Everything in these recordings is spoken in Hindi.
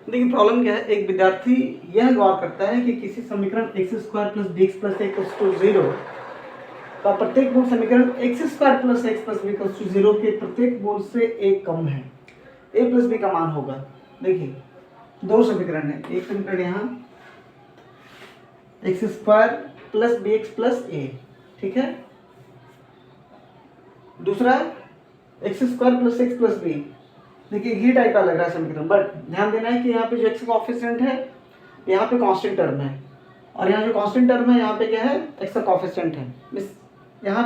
देखिए प्रॉब्लम क्या है, एक विद्यार्थी यह गौर करता है कि किसी समीकरण x square plus b x plus a equals to 0 का प्रत्येक मूल समीकरण x square plus x plus b equals to 0 के प्रत्येक मूल से एक कम है। ए प्लस बी का मान होगा। देखिए दो समीकरण है, एक समीकरण यहाँ x square plus b x plus a, ठीक है, दूसरा x square plus x plus b. देखिए ये टाइप का लग रहा है समीकरण, बट ध्यान देना है कि यहाँ पे जो एक्स का कोएफिशिएंट है यहाँ पे कांस्टेंट टर्म है, और यहाँ जो कांस्टेंट टर्म है यहाँ पे क्या है, एक्स का कोएफिशिएंट है। यहाँ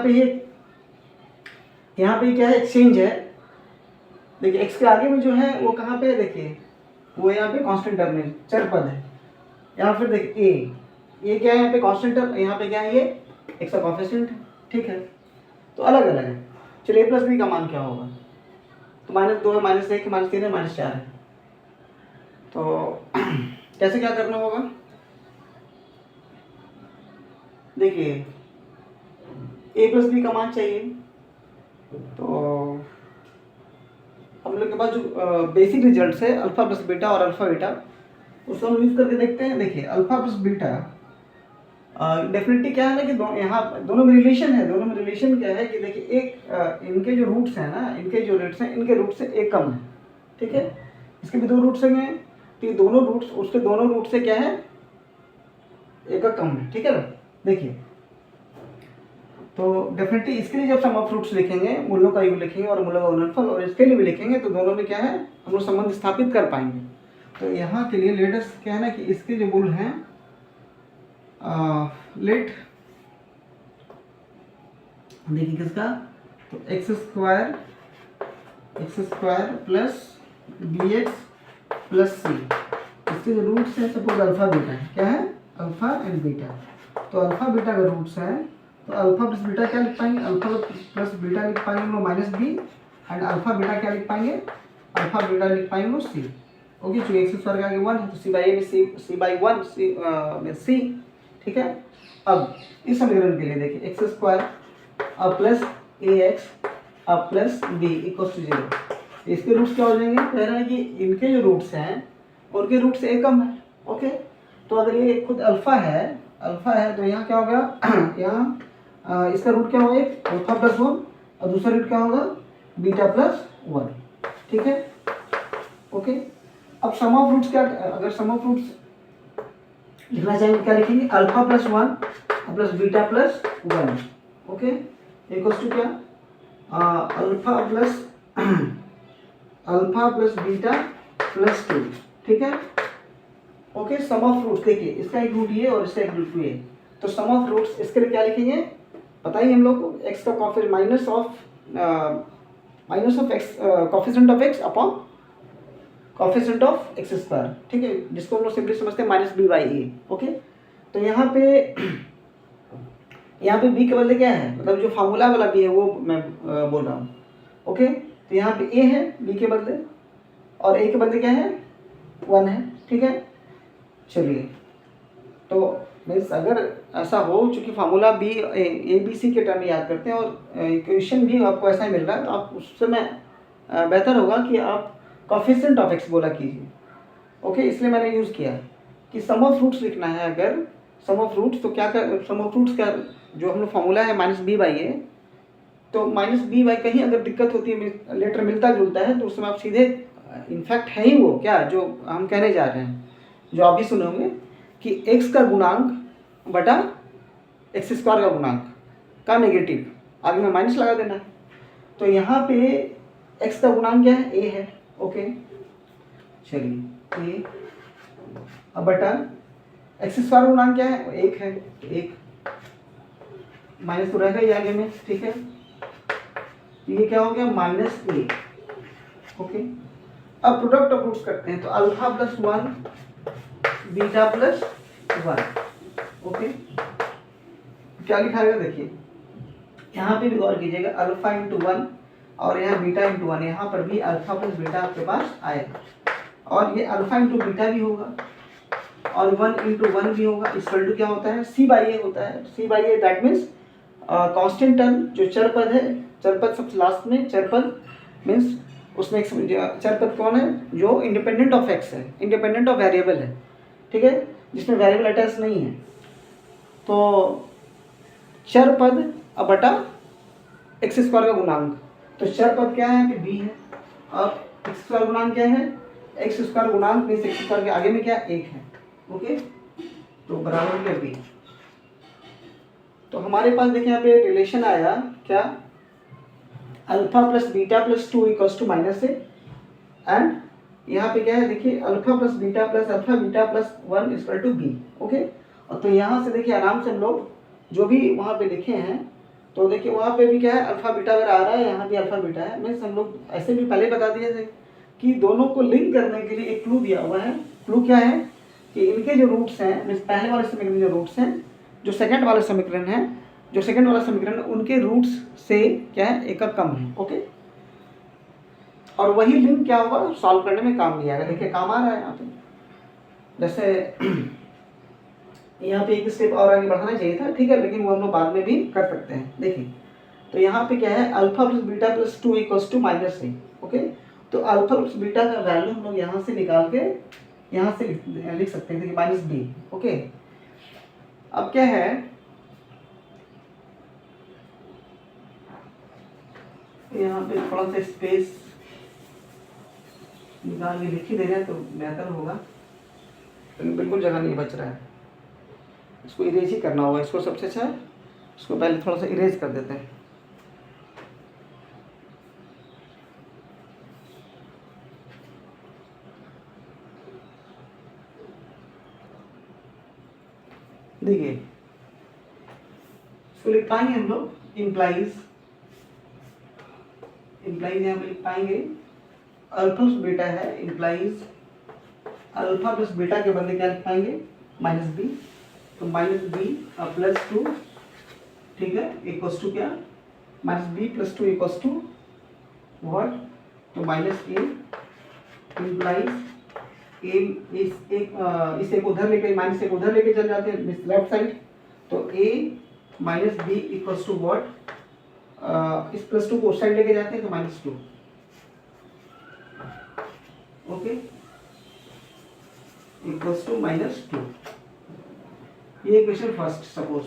पे क्या है, एक्सचेंज है। देखिए एक्स के आगे में जो है वो कहाँ पे है, देखिए वो यहाँ पे कांस्टेंट टर्म है, चर पद है। यहाँ फिर देखिए ये क्या है, यहाँ पे कांस्टेंट टर्म, यहाँ पे क्या है, ये एक्स का कोएफिशिएंट है, ठीक है। तो अलग अलग है। चलिए ए प्लस बी का मान क्या होगा, तो -2 है, -1 है, -3 है, -4 है। तो कैसे क्या करना होगा, देखिए ए प्लस बी का मान चाहिए, तो हम लोग के पास जो बेसिक रिजल्ट है अल्फा प्लस बीटा और अल्फा बीटा, उसको हम यूज करके देखते हैं। देखिए अल्फा प्लस बीटा डेफिनेटली क्या है ना कि यहाँ दोनों में रिलेशन है। दोनों में रिलेशन क्या है कि देखिए एक इनके जो रूट्स हैं ना, इनके जो रूट्स हैं, इनके रूट से एक कम है, ठीक है। इसके भी दो रूट्स हैं, तो ये दोनों रूट्स उसके दोनों रूट से क्या है, एक का कम है, ठीक है ना। देखिए तो डेफिनेटली इसके लिए जब सम ऑफ रूट्स लिखेंगे, मूलों का योग लिखेंगे और मूलों का गुणनफल, और इसके लिए भी लिखेंगे, तो दोनों में क्या है, हम लोग संबंध स्थापित कर पाएंगे। तो यहाँ के लिए लेट अस क्या है ना कि इसके जो मूल हैं लेट, देखिए किसका, तो x square plus b x plus c, इसके जो रूट्स हैं सपोज अल्फा बीटा है, क्या है, अल्फा एंड बीटा। तो अल्फा बीटा का रूट्स है, तो अल्फा प्लस बीटा क्या लिख पाएंगे, अल्फा प्लस बीटा लिख पाएंगे वो -b, एंड अल्फा बीटा क्या लिख पाएंगे, अल्फा बीटा लिख पाएंगे वो c। ओके, चूँकि एक्स स्क्वायर के आगे 1 है तो c/a में c/1 में c, ठीक है। अब इस समीकरण के लिए देखिए एक्स स्क्वायर अब प्लस ए एक्स अब प्लस बी इक्वल्स टू 0। इसके रूट्स क्या हो जाएंगे, कह रहे हैं कि इनके जो रूट्स हैं उनके रूट से एक कम है। ओके, तो अगर ये खुद अल्फा है तो यहाँ क्या होगा यहाँ इसका रूट क्या होगा, एक अल्फा प्लस 1 और दूसरा रूट क्या होगा, बीटा प्लस 1, ठीक है। ओके, अब सम ऑफ रूट्स क्या, अगर सम ऑफ रूट्स लिखना चाहेंगे क्या लिखेंगे, alpha plus 1 plus beta plus 1, okay, equals to क्या, अल्फा प्लस बीटा प्लस 2, ठीक है। ओके, सम ऑफ रूट्स देखिए इसका एक रूट ये और इसका एक रूट ये, तो सम ऑफ रूट्स इसके लिए क्या लिखेंगे, बताइए हम लोग को, एक्स का minus of x coefficient of x upon coefficient of x square, ठीक है, जिसको हम लोग सिंपली समझते हैं -b/a। ओके, तो यहाँ पे b के बदले क्या है, मतलब जो फार्मूला वाला b है वो मैं बोल रहा हूँ। ओके, तो यहाँ पे a है b के बदले, और a के बदले क्या है, 1 है, ठीक है। चलिए, तो मीन्स अगर ऐसा हो, चूँकि फार्मूला ए बी सी के टर्म याद करते हैं और इक्वेशन भी आपको ऐसा ही मिल रहा है, तो आप उससे मैं बेहतर होगा कि आप कोफिशिएंट ऑफ एक्स बोला कीजिए। ओके, इसलिए मैंने यूज़ किया कि सम ऑफ रूट्स लिखना है। अगर सम ऑफ रूट्स, तो क्या कर, सम ऑफ रूट्स का जो हम लोग फार्मूला है -b/a, तो -b/, कहीं अगर दिक्कत होती है, लेटर मिलता जुलता है, तो उसमें आप सीधे, इनफैक्ट है ही वो क्या जो हम कहने जा रहे हैं, जो आप भी सुने होंगे कि x का गुणांक बटा एक्स स्क्वायर का गुणांक का नेगेटिव, आगे में माइनस लगा देना है। तो यहाँ पे x का गुणांक क्या है, a है। ओके, चलिए a अब बटा एक्स स्क्वायर गुणांक क्या है, 1 है, 1 माइनस तो रहेगा ही आगे में, ठीक है। ये क्या हो गया, -a। ओके, अब प्रोडक्ट ऑफ रूट्स करते हैं, तो alpha plus 1 beta plus 1, okay, क्या लिखा है, देखिए यहाँ पे भी गौर कीजिएगा, अल्फा इंटू 1 और यहाँ बीटा इंटू 1, यहाँ पर भी अल्फा प्लस बीटा आपके पास आएगा, और ये अल्फा इंटू बीटा भी होगा और 1 इंटू 1 भी होगा। इक्वल टू क्या होता है, c/a होता है। c/a that means constant term, जो चर पद है, चर पद सबसे लास्ट में, चर पद मीन्स उसमें एक चर पद कौन है जो इंडिपेंडेंट ऑफ एक्स है, इंडिपेंडेंट ऑफ वेरिएबल है, ठीक है, जिसमें वेरिएबल अटैच नहीं है। तो चर पद अब बटा एक्स स्क्वायर का गुणांक, तो चर पद क्या है कि बी है, और एक्स स्क्वायर गुणांक क्या है, एक्स स्क्वायर गुणांक में एक्स स्क्वायर के आगे में क्या एक है, ओके, तो बराबर में बी। तो हमारे पास देखिए यहाँ पे रिलेशन आया क्या, alpha plus beta plus 2 equals to minus a, and यहाँ पे क्या है देखिए alpha plus beta plus 1 equal to b, okay. और तो यहाँ से देखिए आराम से हम लोग जो भी वहाँ पे लिखे हैं, तो देखिए वहाँ पे भी क्या है अल्फा बीटा अगर आ रहा है, यहाँ भी अल्फा बीटा है, मीन्स हम लोग ऐसे भी पहले बता दिए थे कि दोनों को लिंक करने के लिए एक क्लू दिया हुआ है। क्लू क्या है कि इनके जो रूट्स हैं, मीन्स पहले वाले समीकरण जो रूट्स हैं, जो सेकंड वाले समीकरण हैं, जो सेकंड वाला समीकरण उनके रूट्स से क्या है एक कम है, ओके। और वही लिंक क्या होगा सॉल्व करने में काम दिया देखिए काम आ रहा है यहाँ पे। जैसे यहाँ पे एक स्टेप और आगे बढ़ाना चाहिए था, ठीक है, लेकिन वो हम लोग बाद में भी कर सकते हैं। देखिए तो यहाँ पे क्या है alpha plus beta plus 2 equals to minus a, okay. तो अल्फा प्लस बीटा का वैल्यू हम लोग यहाँ से निकाल के यहाँ से लिख सकते हैं माइनस बी, ओके। अब क्या है यहाँ पे थोड़ा सा स्पेस निकाल के लिख ही दे रहे हैं तो बेहतर होगा, लेकिन बिल्कुल जगह नहीं बच रहा है, इसको इरेज ही करना होगा। इसको सबसे अच्छा है इसको पहले थोड़ा सा इरेज कर देते हैं। देखिए इसको लिख पाएंगे हम लोग इम्प्लाइज यहाँ पे लिख पाएंगे अल्फा प्लस बीटा है, इम्प्लाइज अल्फा प्लस बीटा के बदले क्या लिख पाएंगे माइनस बी, तो माइनस बी प्लस 2, ठीक है, इक्वल्स टू क्या minus b plus 2 equals to what, तो माइनस ए, इम्प्लाइज ए इस एक उधर लेके माइनस एक उधर लेके चल जाते हैं लेफ्ट साइड, तो a minus b equals to what, इस प्लस 2 को उस साइड लेके जाते हैं तो minus 2, okay, equals to minus 2। ये इक्वेशन फर्स्ट सपोज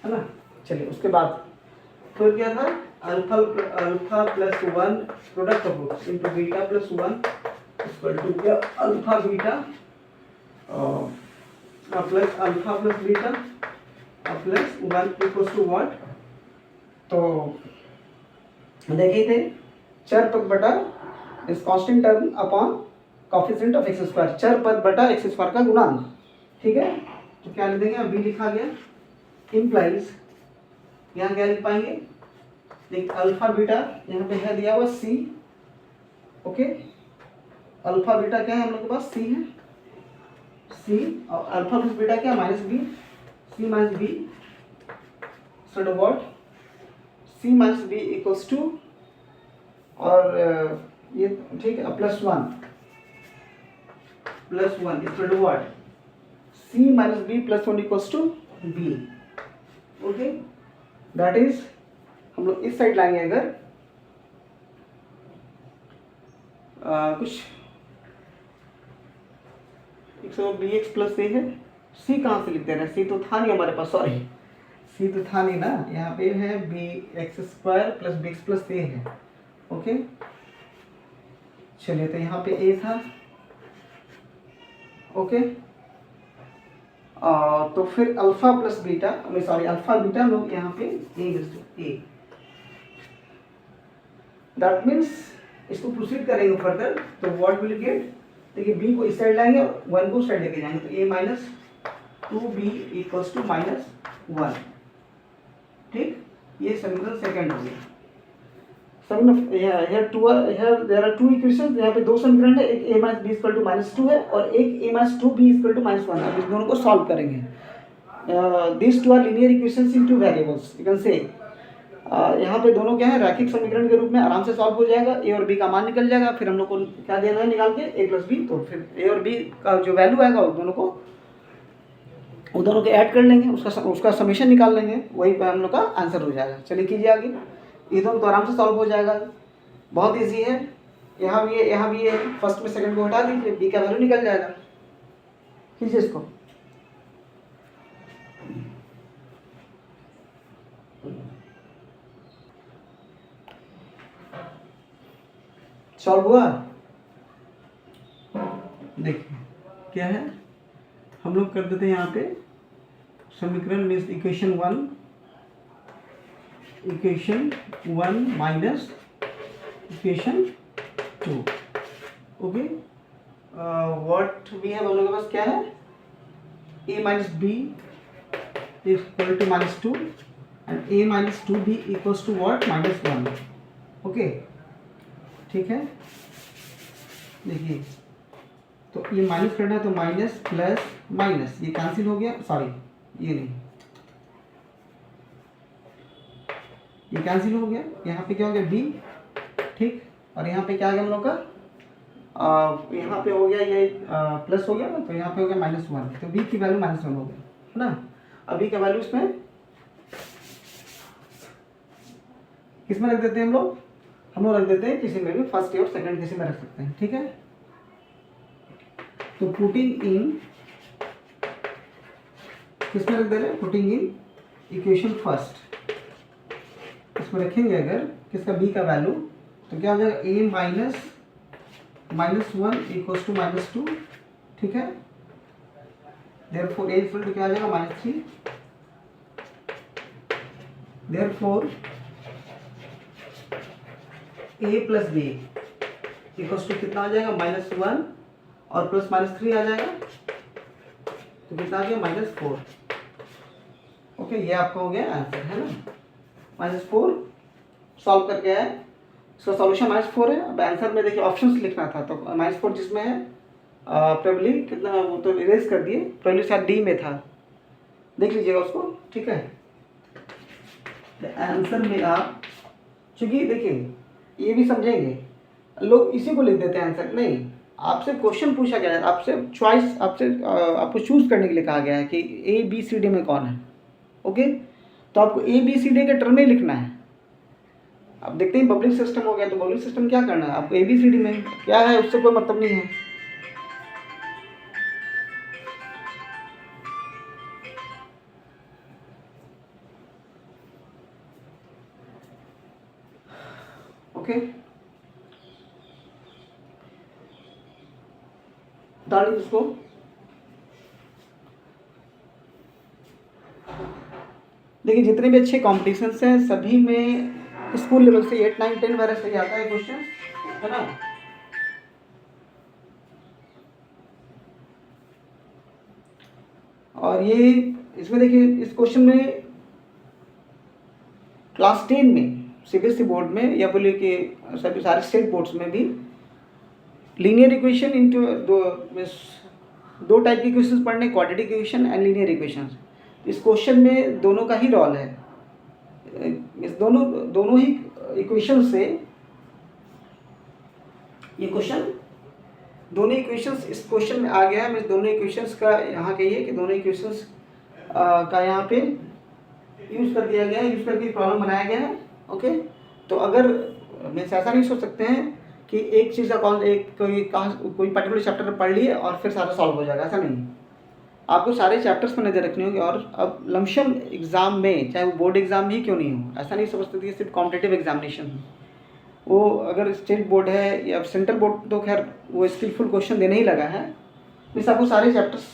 है ना। चलिए उसके बाद फिर क्या था alpha plus 1 product of roots into beta plus 1 equal to क्या alpha beta plus alpha plus beta plus 1 equals to what, तो देखिए थे चर पद बटा इस constant term upon coefficient of x square, चर पद बटा एक्स स्क्वायर का गुणांक, ठीक है। तो क्या लिख देंगे बी लिखा गया, इम्प्लाइज यहाँ क्या लिख पाएंगे देख अल्फा बीटा यहाँ पे है दिया हुआ सी, ओके, अल्फा बीटा क्या है हम लोग के पास सी है, सी और अल्फा प्लस बीटा क्या minus b, c minus b, so what c minus b equals to और ये ठीक है plus 1 equal to what c minus b plus 1 equals to b, okay. That is हम लोग इस साइड लाएंगे अगर कुछ बी एक्स प्लस ए है, सी कहाँ से लिख दे रहे हैं, सी तो था नहीं हमारे पास, सॉरी सी तो था नहीं ना, यहाँ पे है b x square plus b x plus a है, ओके। चलिए तो यहाँ पे ए था, ओके, तो फिर alpha plus beta sorry alpha beta लोग यहाँ पे ए, दैट मीन्स इसको प्रोसीड करेंगे फर्दर तो व्हाट विल गेट, देखिए बी को इस साइड लाएंगे और 1 को साइड लेके जाएंगे, तो a minus 2b equals to minus 1, ठीक, ये समीकरण सेकंड हो गया। देयर आर टू इक्वेशंस, यहाँ पे दो समीकरण है, एक a minus b equal to minus 2 है और एक a minus 2b equal to minus 1। अब इस दोनों को सॉल्व करेंगे, this two are linear equations in two variables, you can say यहाँ पे दोनों क्या है रैखिक समीकरण के रूप में आराम से सॉल्व हो जाएगा, ए और बी का मान निकल जाएगा, फिर हम लोग को क्या देना है निकाल के a प्लस बी, तो फिर ए और बी का जो वैल्यू आएगा वो दोनों को ऐड कर लेंगे, उसका समीशन निकाल लेंगे, वही पे हम लोग का आंसर हो जाएगा। चलिए कीजिए आगे, ये दोनों तो आराम से सॉल्व हो जाएगा। बहुत इजी है। यहाँ भी है, यहाँ भी है, फर्स्ट में सेकंड को हटा दीजिए, बी का वैल्यू निकल जाएगा। कीजिए इसको। सॉल्व हुआ? देखिए क्या है, हम लोग कर देते हैं यहाँ पे समीकरण means equation one minus equation 2। Okay, what we have, हम लोग के पास क्या है, a minus b is equal to -2 and a minus 2b equals to what, -1। Okay, ठीक है। देखिए तो ये माइनस करना है तो माइनस प्लस माइनस, ये कैंसिल हो गया, सॉरी ये नहीं, ये कैंसिल हो गया। यहाँ पे क्या हो गया, b, ठीक, और यहाँ पे क्या आ गया हम लोग का, यहाँ पे हो गया ये प्लस हो गया ना, तो यहाँ पे हो गया -1, तो b की वैल्यू -1 हो गया, है ना। अभी का वैल्यू इसमें किस में रख देते हैं हम लोग रख देते हैं किसी में भी, फर्स्ट और सेकंड किसी में रख सकते हैं, ठीक है। तो पुटिंग इन, किस में रख दे रहे हैं, पुटिंग इन इक्वेशन फर्स्ट, इसमें रखेंगे अगर किसका, b का वैल्यू, तो क्या हो जाएगा, a माइनस -1 इक्वल्स टू -2, ठीक है। देयरफॉर a इक्वल टू क्या आ जाएगा, -3। Therefore a plus b equals to कितना आ जाएगा, -1 और प्लस -3 आ जाएगा, तो कितना आ गया, -4। ओके, ये आपका हो गया आंसर, है ना। -4 सॉल्व करके है, इसका सॉल्यूशन -4 है। अब आंसर में देखिए ऑप्शंस लिखना था, तो -4 जिसमें है प्रोबेबली कितना, वो तो इरेज कर दिए, प्रोबेबली शायद डी में था, देख लीजिएगा उसको, ठीक है। आंसर में आप, चूंकि देखिए ये भी समझेंगे, लोग इसी को लिख देते हैं आंसर, नहीं, आपसे क्वेश्चन पूछा गया है, आपसे चॉइस, आपको चूज करने के लिए कहा गया है कि ए बी सी डी में कौन है। ओके, तो आपको ए बी सी डी के टर्म में लिखना है। अब देखते हैं पब्लिक सिस्टम हो गया, तो पब्लिक सिस्टम क्या करना है आपको, ए बी सी डी में क्या है उससे कोई मतलब नहीं है। ओके, डालिए इसको। देखिए जितने भी अच्छे कॉम्पिटिशन्स हैं सभी में स्कूल लेवल से 8, 9, 10 वगैरह से आता है क्वेश्चन, है ना। और ये इसमें देखिए इस क्वेश्चन में क्लास 10 में सीबीएसई बोर्ड में, या बोलिए कि सभी सारे स्टेट बोर्ड्स में भी लीनियर इक्वेशन इनटू दो टाइप की इक्वेशंस पढ़ने, quadratic equation and linear equations. इस क्वेश्चन में दोनों का ही रोल है, इस दोनों ही इक्वेशन से ये क्वेश्चन, दोनों इक्वेशंस इस क्वेश्चन में आ गया है। मैं दोनों इक्वेशंस का यहाँ कहिए कि दोनों इक्वेशंस का यहाँ पे यूज़ कर दिया गया है, यूज़ करके प्रॉब्लम बनाया गया है। ओके, तो अगर मैं ऐसा नहीं सोच सकते हैं कि एक चीज़ का कोई पर्टिकुलर चैप्टर पढ़ लिए और फिर सारा सॉल्व हो जाएगा, ऐसा नहीं। आपको सारे चैप्टर्स पर नज़र रखनी होगी। और अब लमसम एग्ज़ाम में, चाहे वो बोर्ड एग्ज़ाम ही क्यों नहीं हो, ऐसा नहीं समझते कि सिर्फ कॉम्पिटिटिव एग्जामिनेशन है, वो अगर स्टेट बोर्ड है या सेंट्रल बोर्ड, तो खैर वो स्किलफुल क्वेश्चन देने ही लगा है। इस आपको सारे चैप्टर्स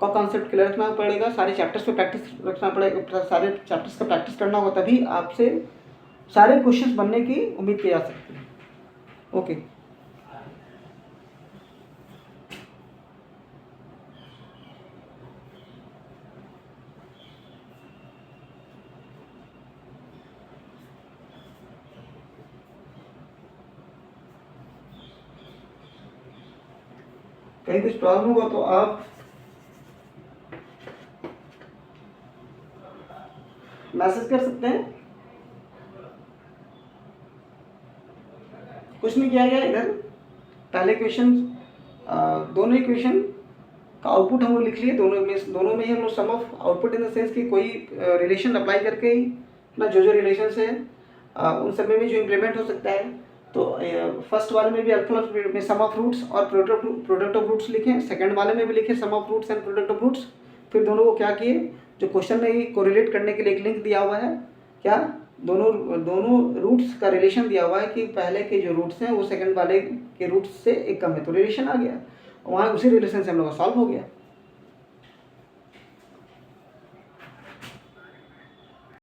का कॉन्सेप्ट क्लियर रखना पड़ेगा, सारे चैप्टर्स पे प्रैक्टिस रखना पड़ेगा, सारे चैप्टर्स का प्रैक्टिस करना होगा, तभी आपसे सारे क्वेश्चंस बनने की उम्मीद की जा सकती है। ओके, कहीं कुछ प्रॉब्लम हुआ तो आप मैसेज कर सकते हैं। कुछ नहीं किया गया इधर, पहले क्वेश्चन, दोनों इक्वेशन का आउटपुट हम लोग लिख लिए, दोनों में ही हम लोग sum of output in the sense कि कोई रिलेशन अप्लाई करके ही ना, जो रिलेशन है उन सब में भी जो इम्प्लीमेंट हो सकता है तो फर्स्ट वाले में भी अल्फा में सम ऑफ रूट्स और प्रोडक्ट ऑफ रूट्स लिखे, सेकंड वाले में भी लिखे sum of roots and product of roots. फिर दोनों को क्या किए, जो क्वेश्चन में ही कोरिलेट करने के लिए एक लिंक दिया हुआ है, क्या दोनों रूट्स का रिलेशन दिया हुआ है कि पहले के जो रूट्स हैं वो सेकंड वाले के रूट्स से एक कम है, तो रिलेशन आ गया, वहाँ उसी रिलेशन से हम लोग का सॉल्व हो गया।